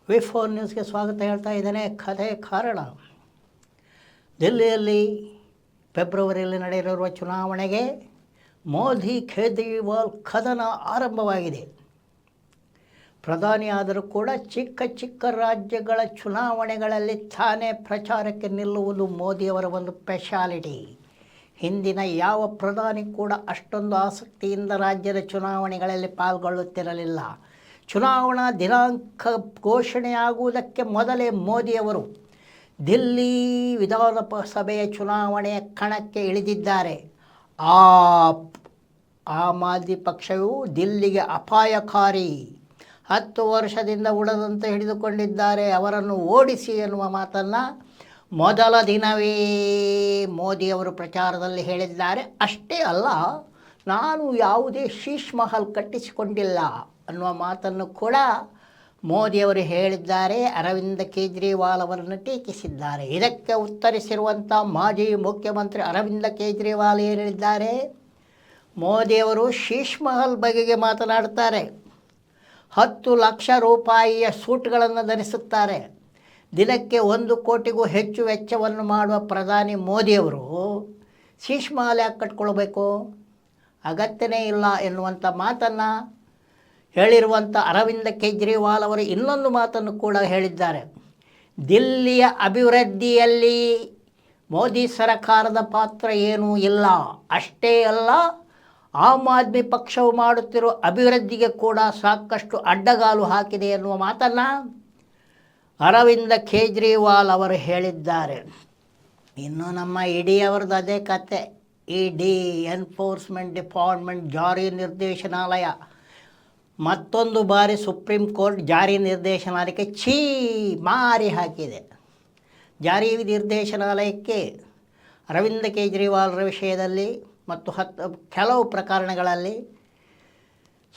ವಿ4 ನ್ಯೂಸ್ಗೆ ಸ್ವಾಗತ ಹೇಳ್ತಾ ಇದ್ದೇನೆ. ಕಥೆ ಕಾರಣ, ದಿಲ್ಲಿಯಲ್ಲಿ ಫೆಬ್ರವರಿಯಲ್ಲಿ ನಡೆಯಲಿರುವ ಚುನಾವಣೆಗೆ ಮೋದಿ ಕೇಜ್ರಿವಾಲ್ ಕದನ ಆರಂಭವಾಗಿದೆ. ಪ್ರಧಾನಿಯಾದರೂ ಕೂಡ ಚಿಕ್ಕ ಚಿಕ್ಕ ರಾಜ್ಯಗಳ ಚುನಾವಣೆಗಳಲ್ಲಿ ತಾನೇ ಪ್ರಚಾರಕ್ಕೆ ನಿಲ್ಲುವುದು ಮೋದಿಯವರ ಒಂದು ಸ್ಪೆಷಾಲಿಟಿ. ಹಿಂದಿನ ಯಾವ ಪ್ರಧಾನಿ ಕೂಡ ಅಷ್ಟೊಂದು ಆಸಕ್ತಿಯಿಂದ ರಾಜ್ಯದ ಚುನಾವಣೆಗಳಲ್ಲಿ ಪಾಲ್ಗೊಳ್ಳುತ್ತಿರಲಿಲ್ಲ. ಚುನಾವಣಾ ದಿನಾಂಕ ಘೋಷಣೆಯಾಗುವುದಕ್ಕೆ ಮೊದಲೇ ಮೋದಿಯವರು ದಿಲ್ಲಿ ವಿಧಾನಸಭೆಯ ಚುನಾವಣೆಯ ಕಣಕ್ಕೆ ಇಳಿದಿದ್ದಾರೆ. ಆಮ್ ಆದ್ಮಿ ಪಕ್ಷವು ದಿಲ್ಲಿಗೆ ಅಪಾಯಕಾರಿ, 10 ವರ್ಷದಿಂದ ಉಳಿದಂತೆ ಹಿಡಿದುಕೊಂಡಿದ್ದಾರೆ, ಅವರನ್ನು ಓಡಿಸಿ ಎನ್ನುವ ಮಾತನ್ನು ಮೊದಲ ದಿನವೇ ಮೋದಿಯವರು ಪ್ರಚಾರದಲ್ಲಿ ಹೇಳಿದ್ದಾರೆ. ಅಷ್ಟೇ ಅಲ್ಲ, ನಾನು ಯಾವುದೇ ಶೀಶ್ ಮಹಲ್ ಕಟ್ಟಿಸಿಕೊಂಡಿಲ್ಲ ಅನ್ನುವ ಮಾತನ್ನು ಕೂಡ ಮೋದಿಯವರು ಹೇಳಿದ್ದಾರೆ. ಅರವಿಂದ್ ಕೇಜ್ರಿವಾಲ್ ಅವರನ್ನು ಟೀಕಿಸಿದ್ದಾರೆ. ಇದಕ್ಕೆ ಉತ್ತರಿಸಿರುವಂಥ ಮಾಜಿ ಮುಖ್ಯಮಂತ್ರಿ ಅರವಿಂದ್ ಕೇಜ್ರಿವಾಲ್ ಏನು ಹೇಳಿದ್ದಾರೆ? ಮೋದಿಯವರು ಶೀಶ್ ಮಹಲ್ ಬಗೆಗೆ ಮಾತನಾಡ್ತಾರೆ. 10 ಲಕ್ಷ ರೂಪಾಯಿಯ ಸೂಟ್ಗಳನ್ನು ಧರಿಸುತ್ತಾರೆ. ದಿನಕ್ಕೆ 1 ಕೋಟಿಗೂ ಹೆಚ್ಚು ವೆಚ್ಚವನ್ನು ಮಾಡುವ ಪ್ರಧಾನಿ ಮೋದಿಯವರು ಶೀಶ್ ಮಹಲ್ ಯಾಕೆ ಕಟ್ಕೊಳ್ಬೇಕು, ಅಗತ್ಯನೇ ಇಲ್ಲ ಎನ್ನುವಂಥ ಮಾತನ್ನು ಹೇಳಿರುವಂಥ ಅರವಿಂದ್ ಕೇಜ್ರಿವಾಲ್ ಅವರು ಇನ್ನೊಂದು ಮಾತನ್ನು ಕೂಡ ಹೇಳಿದ್ದಾರೆ. ದಿಲ್ಲಿಯ ಅಭಿವೃದ್ಧಿಯಲ್ಲಿ ಮೋದಿ ಸರ್ಕಾರದ ಪಾತ್ರ ಏನೂ ಇಲ್ಲ, ಅಷ್ಟೇ ಅಲ್ಲ ಆಮ್ ಆದ್ಮಿ ಪಕ್ಷವು ಮಾಡುತ್ತಿರುವ ಅಭಿವೃದ್ಧಿಗೆ ಕೂಡ ಸಾಕಷ್ಟು ಅಡ್ಡಗಾಲು ಹಾಕಿದೆ ಎನ್ನುವ ಮಾತನ್ನು ಅರವಿಂದ್ ಕೇಜ್ರಿವಾಲ್ ಅವರು ಹೇಳಿದ್ದಾರೆ. ಇನ್ನು ನಮ್ಮ ಇಡಿ ಅವರದ್ದು ಅದೇ ಕತೆ. ಇಡಿ, ಎನ್ಫೋರ್ಸ್ಮೆಂಟ್ ಡಿಪಾರ್ಟ್ಮೆಂಟ್, ಜಾರಿ ನಿರ್ದೇಶನಾಲಯ ಮತ್ತೊಂದು ಬಾರಿ ಸುಪ್ರೀಂ ಕೋರ್ಟ್ ಜಾರಿ ನಿರ್ದೇಶನಾಲಯಕ್ಕೆ ಮಾರಿ ಹಾಕಿದೆ. ಜಾರಿ ನಿರ್ದೇಶನಾಲಯಕ್ಕೆ ಅರವಿಂದ್ ಕೇಜ್ರಿವಾಲ್ರ ವಿಷಯದಲ್ಲಿ ಮತ್ತು ಕೆಲವು ಪ್ರಕರಣಗಳಲ್ಲಿ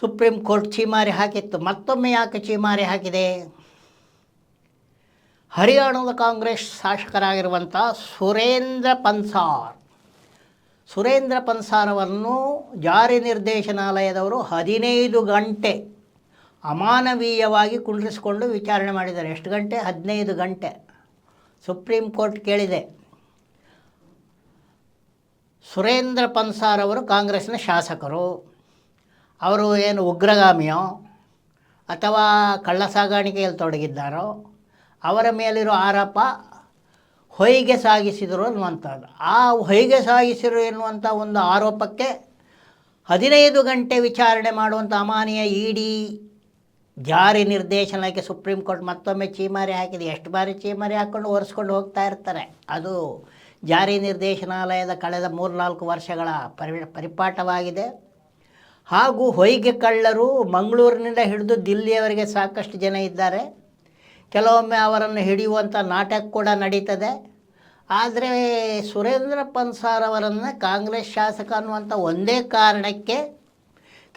ಸುಪ್ರೀಂ ಕೋರ್ಟ್ ಛೀಮಾರಿ ಹಾಕಿತ್ತು. ಮತ್ತೊಮ್ಮೆ ಯಾಕೆ ಛೀಮಾರಿ ಹಾಕಿದೆ? ಹರಿಯಾಣದ ಕಾಂಗ್ರೆಸ್ ಶಾಸಕರಾಗಿರುವಂಥ ಸುರೇಂದ್ರ ಪನ್ಸಾರವನ್ನು ಜಾರಿ ನಿರ್ದೇಶನಾಲಯದವರು 15 ಗಂಟೆ ಅಮಾನವೀಯವಾಗಿ ಕುಂಡ್ರಿಸಿಕೊಂಡು ವಿಚಾರಣೆ ಮಾಡಿದ್ದಾರೆ. ಎಷ್ಟು ಗಂಟೆ? 15 ಗಂಟೆ. ಸುಪ್ರೀಂ ಕೋರ್ಟ್ ಕೇಳಿದೆ, ಸುರೇಂದ್ರ ಪನ್ಸಾರವರು ಕಾಂಗ್ರೆಸ್ನ ಶಾಸಕರು, ಅವರು ಏನು ಉಗ್ರಗಾಮಿಯೋ ಅಥವಾ ಕಳ್ಳ ಸಾಗಾಣಿಕೆಯಲ್ಲಿ ತೊಡಗಿದ್ದಾರೋ, ಅವರ ಮೇಲಿರೋ ಆರೋಪ ಹೊಯ್ಗೆ ಸಾಗಿಸಿದರು ಅನ್ನುವಂಥದ್ದು. ಆ ಹೊಯ್ಗೆ ಸಾಗಿಸಿರು ಎನ್ನುವಂಥ ಒಂದು ಆರೋಪಕ್ಕೆ 15 ಗಂಟೆ ವಿಚಾರಣೆ ಮಾಡುವಂಥ ಅಮಾನೀಯ ಇಡಿ ಜಾರಿ ನಿರ್ದೇಶನಕ್ಕೆ ಸುಪ್ರೀಂ ಕೋರ್ಟ್ ಮತ್ತೊಮ್ಮೆ ಛೀಮಾರಿ ಹಾಕಿದೆ. ಎಷ್ಟು ಬಾರಿ ಛೀಮಾರಿ ಹಾಕ್ಕೊಂಡು ಒರೆಸ್ಕೊಂಡು ಹೋಗ್ತಾ ಇರ್ತಾರೆ. ಅದು ಜಾರಿ ನಿರ್ದೇಶನಾಲಯದ ಕಳೆದ 3-4 ವರ್ಷಗಳ ಪರಿಪಾಠವಾಗಿದೆ. ಹಾಗೂ ಹೊಯ್ಗೆ ಕಳ್ಳರು ಮಂಗಳೂರಿನಿಂದ ಹಿಡಿದು ದಿಲ್ಲಿಯವರೆಗೆ ಸಾಕಷ್ಟು ಜನ ಇದ್ದಾರೆ. ಕೆಲವೊಮ್ಮೆ ಅವರನ್ನು ಹಿಡಿಯುವಂಥ ನಾಟಕ ಕೂಡ ನಡೀತದೆ. ಆದರೆ ಸುರೇಂದ್ರ ಪನ್ಸಾರವರನ್ನು ಕಾಂಗ್ರೆಸ್ ಶಾಸಕ ಅನ್ನುವಂಥ ಒಂದೇ ಕಾರಣಕ್ಕೆ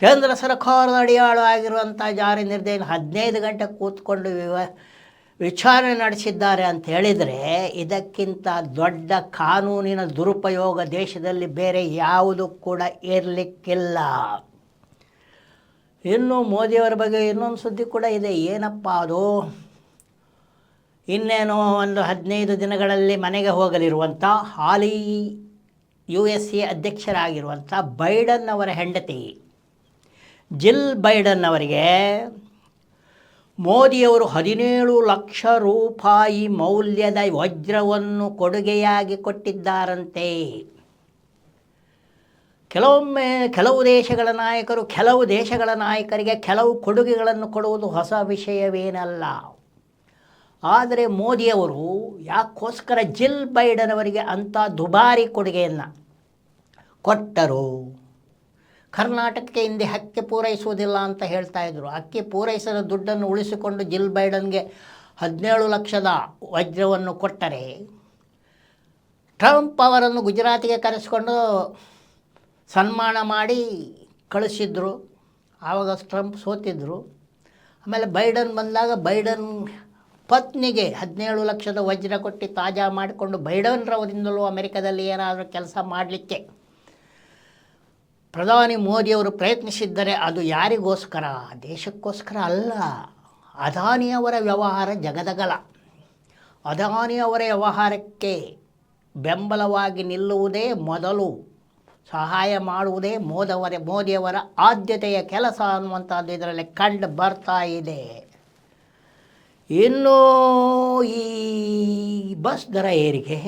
ಕೇಂದ್ರ ಸರ್ಕಾರದ ಅಡಿಯಾಳು ಆಗಿರುವಂಥ ಜಾರಿ ನಿರ್ದೇಶನ 15 ಗಂಟೆ ಕೂತ್ಕೊಂಡು ವಿಚಾರಣೆ ನಡೆಸಿದ್ದಾರೆ ಅಂತ ಹೇಳಿದರೆ, ಇದಕ್ಕಿಂತ ದೊಡ್ಡ ಕಾನೂನಿನ ದುರುಪಯೋಗ ದೇಶದಲ್ಲಿ ಬೇರೆ ಯಾವುದು ಕೂಡ ಇರಲಿಕ್ಕಿಲ್ಲ. ಇನ್ನು ಮೋದಿಯವರ ಬಗ್ಗೆ ಇನ್ನೊಂದು ಸುದ್ದಿ ಕೂಡ ಇದೆ. ಏನಪ್ಪ ಅದು? ಇನ್ನೇನೋ ಒಂದು 15 ದಿನಗಳಲ್ಲಿ ಮನೆಗೆ ಹೋಗಲಿರುವಂಥ ಹಾಲಿ USA ಅಧ್ಯಕ್ಷರಾಗಿರುವಂಥ ಬೈಡನ್ ಅವರ ಹೆಂಡತಿ ಜಿಲ್ ಬೈಡನ್ ಅವರಿಗೆ ಮೋದಿಯವರು 17 ಲಕ್ಷ ರೂಪಾಯಿ ಮೌಲ್ಯದ ವಜ್ರವನ್ನು ಕೊಡುಗೆಯಾಗಿ ಕೊಟ್ಟಿದ್ದಾರಂತೆ. ಕೆಲವು ದೇಶಗಳ ನಾಯಕರಿಗೆ ಕೆಲವು ಕೊಡುಗೆಗಳನ್ನು ಕೊಡುವುದು ಹೊಸ ವಿಷಯವೇನಲ್ಲ. ಆದರೆ ಮೋದಿಯವರು ಯಾಕೋಸ್ಕರ ಜಿಲ್ ಬೈಡನ್ ಅವರಿಗೆ ಅಂಥ ದುಬಾರಿ ಕೊಡುಗೆಯನ್ನು ಕೊಟ್ಟರು? ಕರ್ನಾಟಕಕ್ಕೆ ಹಿಂದೆ ಅಕ್ಕಿ ಪೂರೈಸುವುದಿಲ್ಲ ಅಂತ ಹೇಳ್ತಾಯಿದ್ರು. ಅಕ್ಕಿ ಪೂರೈಸಿದ ದುಡ್ಡನ್ನು ಉಳಿಸಿಕೊಂಡು ಜಿಲ್ ಬೈಡನ್ಗೆ 17 ಲಕ್ಷದ ವಜ್ರವನ್ನು ಕೊಟ್ಟರೆ, ಟ್ರಂಪ್ ಅವರನ್ನು ಗುಜರಾತಿಗೆ ಕರೆಸಿಕೊಂಡು ಸನ್ಮಾನ ಮಾಡಿ ಕಳಿಸಿದ್ರು. ಆವಾಗ ಟ್ರಂಪ್ ಸೋತಿದ್ದರು. ಆಮೇಲೆ ಬೈಡನ್ ಬಂದಾಗ ಬೈಡನ್ ಪತ್ನಿಗೆ 17 ಲಕ್ಷದ ವಜ್ರ ಕೊಟ್ಟು ತಾಜಾ ಮಾಡಿಕೊಂಡು ಬೈಡನ್ರವರಿಂದಲೂ ಅಮೆರಿಕದಲ್ಲಿ ಏನಾದರೂ ಕೆಲಸ ಮಾಡಲಿಕ್ಕೆ ಪ್ರಧಾನಿ ಮೋದಿಯವರು ಪ್ರಯತ್ನಿಸಿದ್ದರೆ ಅದು ಯಾರಿಗೋಸ್ಕರ? ದೇಶಕ್ಕೋಸ್ಕರ ಅಲ್ಲ, ಅದಾನಿಯವರ ವ್ಯವಹಾರ ಜಗದಗಲ. ಅದಾನಿಯವರ ವ್ಯವಹಾರಕ್ಕೆ ಬೆಂಬಲವಾಗಿ ನಿಲ್ಲುವುದೇ ಮೊದಲು, ಸಹಾಯ ಮಾಡುವುದೇ ಮೋದಿಯವರ ಆದ್ಯತೆಯ ಕೆಲಸ ಅನ್ನುವಂಥದ್ದು ಇದರಲ್ಲಿ ಕಂಡು ಬರ್ತಾ ಇದೆ. ಇನ್ನು ಈ ಬಸ್ ದರ ಏರಿಕೆ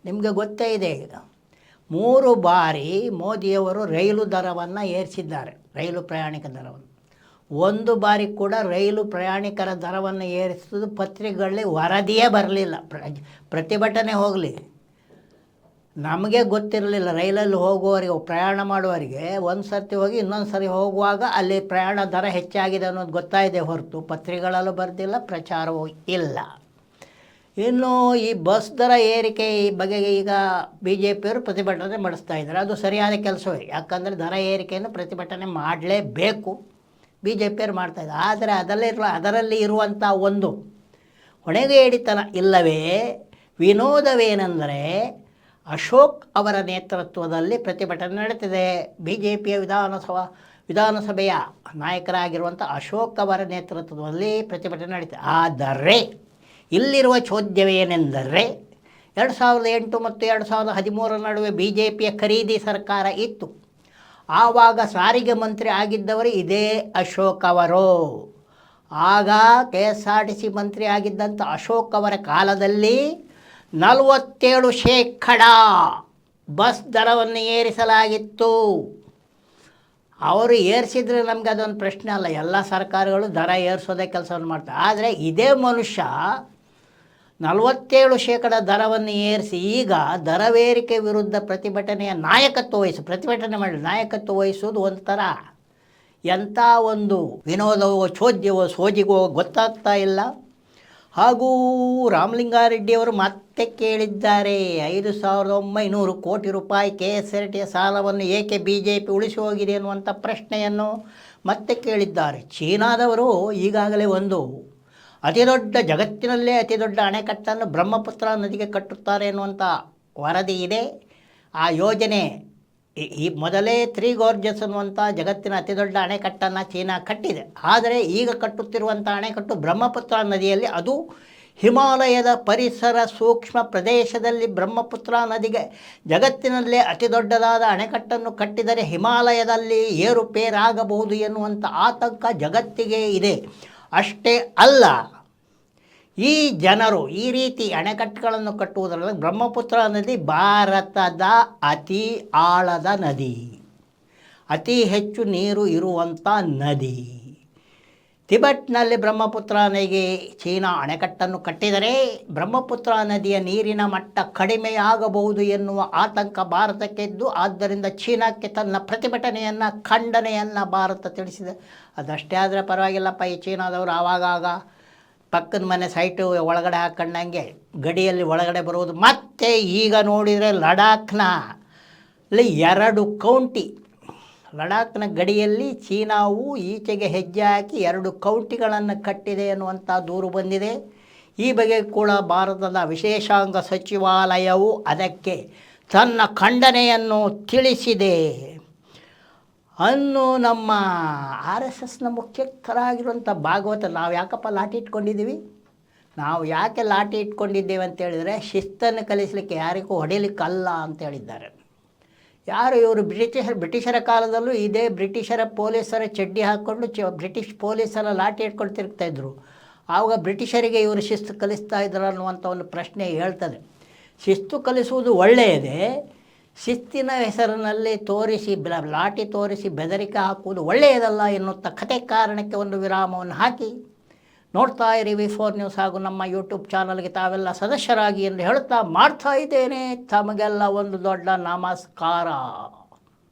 ನಿಮಗೆ ಗೊತ್ತೇ ಇದೆ. 3 ಬಾರಿ ಮೋದಿಯವರು ರೈಲು ದರವನ್ನು ಏರಿಸಿದ್ದಾರೆ, ರೈಲು ಪ್ರಯಾಣಿಕ ದರವನ್ನು. 1 ಬಾರಿ ಕೂಡ ರೈಲು ಪ್ರಯಾಣಿಕರ ದರವನ್ನು ಏರಿಸೋದು ಪತ್ರಿಕೆಗಳಲ್ಲಿ ವರದಿಯೇ ಬರಲಿಲ್ಲ. ಪ್ರತಿಭಟನೆ ಹೋಗಲಿ, ನಮಗೆ ಗೊತ್ತಿರಲಿಲ್ಲ. ರೈಲಲ್ಲಿ ಹೋಗುವವರಿಗೆ, ಪ್ರಯಾಣ ಮಾಡುವವರಿಗೆ ಒಂದು ಸರ್ತಿ ಹೋಗಿ ಇನ್ನೊಂದು ಸರಿ ಹೋಗುವಾಗ ಅಲ್ಲಿ ಪ್ರಯಾಣ ದರ ಹೆಚ್ಚಾಗಿದೆ ಅನ್ನೋದು ಗೊತ್ತಾಯಿದೆ ಹೊರತು ಪತ್ರಿಕೆಗಳಲ್ಲೂ ಬರೆದಿಲ್ಲ, ಪ್ರಚಾರವೂ ಇಲ್ಲ. ಇನ್ನು ಈ ಬಸ್ ದರ ಏರಿಕೆ ಈ ಬಗೆಗೆ ಈಗ BJPಯವರು ಪ್ರತಿಭಟನೆ ಮಾಡಿಸ್ತಾ ಇದ್ದಾರೆ. ಅದು ಸರಿಯಾದ ಕೆಲಸವೇ, ಯಾಕಂದರೆ ದರ ಏರಿಕೆಯನ್ನು ಪ್ರತಿಭಟನೆ ಮಾಡಲೇಬೇಕು, BJPಯವರು ಮಾಡ್ತಾಯಿದ್ದಾರೆ. ಆದರೆ ಅದರಲ್ಲಿ ಇರುವಂಥ ಒಂದು ಹೊಣೆಗೇಡಿತನ ಇಲ್ಲವೇ ವಿನೋದವೇನೆಂದರೆ, ಅಶೋಕ್ ಅವರ ನೇತೃತ್ವದಲ್ಲಿ ಪ್ರತಿಭಟನೆ ನಡೀತಿದೆ. BJPಯ ವಿಧಾನಸಭೆಯ ನಾಯಕರಾಗಿರುವಂಥ ಅಶೋಕ್ ಅವರ ನೇತೃತ್ವದಲ್ಲಿ ಪ್ರತಿಭಟನೆ ನಡೀತಿದೆ. ಆದರೆ ಇಲ್ಲಿರುವ ಚೋದ್ಯವೇನೆಂದರೆ 2008 ಮತ್ತು 2013 ನಡುವೆ BJPಯ ಖರೀದಿ ಸರ್ಕಾರ ಇತ್ತು. ಆವಾಗ ಸಾರಿಗೆ ಮಂತ್ರಿ ಆಗಿದ್ದವರು ಇದೇ ಅಶೋಕ್ ಅವರು. ಆಗ KSRTC ಮಂತ್ರಿ ಆಗಿದ್ದಂಥ ಅಶೋಕ್ ಅವರ ಕಾಲದಲ್ಲಿ 47% ಬಸ್ ದರವನ್ನು ಏರಿಸಲಾಗಿತ್ತು. ಅವರು ಏರಿಸಿದರೆ ನಮಗೆ ಅದೊಂದು ಪ್ರಶ್ನೆ ಅಲ್ಲ, ಎಲ್ಲ ಸರ್ಕಾರಗಳು ದರ ಏರಿಸೋದೇ ಕೆಲಸವನ್ನು ಮಾಡ್ತಾರೆ. ಆದರೆ ಇದೇ ಮನುಷ್ಯ 47% ದರವನ್ನು ಏರಿಸಿ ಈಗ ದರವೇರಿಕೆ ವಿರುದ್ಧ ಪ್ರತಿಭಟನೆಯ ಪ್ರತಿಭಟನೆ ಮಾಡಿ ನಾಯಕತ್ವ ವಹಿಸೋದು ಒಂಥರ ಎಂಥ ಒಂದು ವಿನೋದವೋ ಚೋದ್ಯವೋ ಸೋಜಿಗೋ ಗೊತ್ತಾಗ್ತಾ ಇಲ್ಲ. ಹಾಗೂ ರಾಮಲಿಂಗಾರೆಡ್ಡಿಯವರು ಮತ್ತೆ ಕೇಳಿದ್ದಾರೆ, 5,900 ಕೋಟಿ ರೂಪಾಯಿ KSRTC ಸಾಲವನ್ನು ಏಕೆ BJP ಉಳಿಸಿ ಹೋಗಿದೆ ಅನ್ನುವಂಥ ಪ್ರಶ್ನೆಯನ್ನು ಮತ್ತೆ ಕೇಳಿದ್ದಾರೆ. ಚೀನಾದವರು ಈಗಾಗಲೇ ಒಂದು ಜಗತ್ತಿನಲ್ಲೇ ಅತಿ ದೊಡ್ಡ ಅಣೆಕಟ್ಟನ್ನು ಬ್ರಹ್ಮಪುತ್ರ ನದಿಗೆ ಕಟ್ಟುತ್ತಾರೆ ಎನ್ನುವಂಥ ವರದಿ ಇದೆ. ಆ ಯೋಜನೆ ಈ ಮೊದಲೇ 3 ಗೋರ್ಜಸ್ ಅನ್ನುವಂಥ ಜಗತ್ತಿನ ಅತಿ ದೊಡ್ಡ ಅಣೆಕಟ್ಟನ್ನು ಚೀನಾ ಕಟ್ಟಿದೆ. ಆದರೆ ಈಗ ಕಟ್ಟುತ್ತಿರುವಂಥ ಅಣೆಕಟ್ಟು ಬ್ರಹ್ಮಪುತ್ರ ನದಿಯಲ್ಲಿ, ಅದು ಹಿಮಾಲಯದ ಪರಿಸರ ಸೂಕ್ಷ್ಮ ಪ್ರದೇಶದಲ್ಲಿ ಬ್ರಹ್ಮಪುತ್ರ ನದಿಗೆ ಜಗತ್ತಿನಲ್ಲೇ ಅತಿ ದೊಡ್ಡದಾದ ಅಣೆಕಟ್ಟನ್ನು ಕಟ್ಟಿದರೆ ಹಿಮಾಲಯದಲ್ಲಿ ಏರುಪೇರಾಗಬಹುದು ಎನ್ನುವಂಥ ಆತಂಕ ಜಗತ್ತಿಗೆ ಇದೆ. ಅಷ್ಟೇ ಅಲ್ಲ, ಈ ಜನರು ಈ ರೀತಿ ಅಣೆಕಟ್ಟುಗಳನ್ನು ಕಟ್ಟುವುದರಿಂದ ಬ್ರಹ್ಮಪುತ್ರ ನದಿ ಭಾರತದ ಅತಿ ಆಳದ ನದಿ, ಅತಿ ಹೆಚ್ಚು ನೀರು ಇರುವಂಥ ನದಿ. ಟಿಬೆಟ್ನಲ್ಲಿ ಬ್ರಹ್ಮಪುತ್ರ ನದಿಗೆ ಚೀನಾ ಅಣೆಕಟ್ಟನ್ನು ಕಟ್ಟಿದರೆ ಬ್ರಹ್ಮಪುತ್ರ ನದಿಯ ನೀರಿನ ಮಟ್ಟ ಕಡಿಮೆಯಾಗಬಹುದು ಎನ್ನುವ ಆತಂಕ ಭಾರತಕ್ಕಿದ್ದು, ಆದ್ದರಿಂದ ಚೀನಾಕ್ಕೆ ತನ್ನ ಪ್ರತಿಭಟನೆಯನ್ನು ಖಂಡನೆಯನ್ನು ಭಾರತ ತಿಳಿಸಿದೆ. ಅದಷ್ಟೇ ಆದರೆ ಪರವಾಗಿಲ್ಲಪ್ಪ, ಈ ಚೀನಾದವರು ಆವಾಗಾಗ ಪಕ್ಕದ ಮನೆ ಸೈಟು ಒಳಗಡೆ ಹಾಕೊಂಡಂಗೆ ಗಡಿಯಲ್ಲಿ ಒಳಗಡೆ ಬರುವುದು. ಮತ್ತು ಈಗ ನೋಡಿದರೆ ಲಡಾಖ್ನಲ್ಲಿ 2 ಕೌಂಟಿ, ಲಡಾಖ್ನ ಗಡಿಯಲ್ಲಿ ಚೀನಾವು ಈಚೆಗೆ ಹೆಜ್ಜೆ ಹಾಕಿ 2 ಕೌಂಟಿಗಳನ್ನು ಕಟ್ಟಿದೆ ಎನ್ನುವಂಥ ದೂರು ಬಂದಿದೆ. ಈ ಬಗ್ಗೆ ಕೂಡ ಭಾರತದ ವಿಶೇಷಾಂಗ ಸಚಿವಾಲಯವು ಅದಕ್ಕೆ ತನ್ನ ಖಂಡನೆಯನ್ನು ತಿಳಿಸಿದೆ. ಅನ್ನು ನಮ್ಮ RSSನ ಮುಖ್ಯಸ್ಥರಾಗಿರುವಂಥ ಭಾಗವತ, ನಾವು ಯಾಕಪ್ಪ ಲಾಠಿ ಇಟ್ಕೊಂಡಿದ್ದೀವಿ, ನಾವು ಯಾಕೆ ಲಾಠಿ ಇಟ್ಕೊಂಡಿದ್ದೇವೆ ಅಂತೇಳಿದರೆ ಶಿಸ್ತನ್ನು ಕಲಿಸಲಿಕ್ಕೆ, ಯಾರಿಗೂ ಹೊಡೆಯಲಿಕ್ಕಲ್ಲ ಅಂತ ಹೇಳಿದ್ದಾರೆ. ಯಾರು ಇವರು ಬ್ರಿಟಿಷರ ಕಾಲದಲ್ಲೂ ಇದೇ ಬ್ರಿಟಿಷರ ಪೊಲೀಸರ ಚಡ್ಡಿ ಹಾಕ್ಕೊಂಡು ಬ್ರಿಟಿಷ್ ಪೊಲೀಸರ ಲಾಠಿ ಇಟ್ಕೊಂಡು ತಿರುಗ್ತಾಯಿದ್ರು. ಆವಾಗ ಬ್ರಿಟಿಷರಿಗೆ ಇವರು ಶಿಸ್ತು ಕಲಿಸ್ತಾ ಇದ್ರು ಅನ್ನುವಂಥ ಒಂದು ಪ್ರಶ್ನೆ ಹೇಳ್ತದೆ. ಶಿಸ್ತು ಕಲಿಸುವುದು ಒಳ್ಳೆಯದೇ, ಶಿಸ್ತಿನ ಹೆಸರಿನಲ್ಲಿ ಲಾಠಿ ತೋರಿಸಿ ಬೆದರಿಕೆ ಹಾಕುವುದು ಒಳ್ಳೆಯದಲ್ಲ ಎನ್ನುತ್ತ ಕತೆ ಕಾರಣಕ್ಕೆ ಒಂದು ವಿರಾಮವನ್ನು ಹಾಕಿ ನೋಡ್ತಾ ಇರಿ V4 ನ್ಯೂಸ್ ಹಾಗೂ ನಮ್ಮ ಯೂಟ್ಯೂಬ್ ಚಾನಲ್ಗೆ ತಾವೆಲ್ಲ ಸದಸ್ಯರಾಗಿ ಎಂದು ಹೇಳುತ್ತಾ ಮಾಡ್ತಾ ಇದ್ದೇನೆ. ತಮಗೆಲ್ಲ ಒಂದು ದೊಡ್ಡ ನಮಸ್ಕಾರ.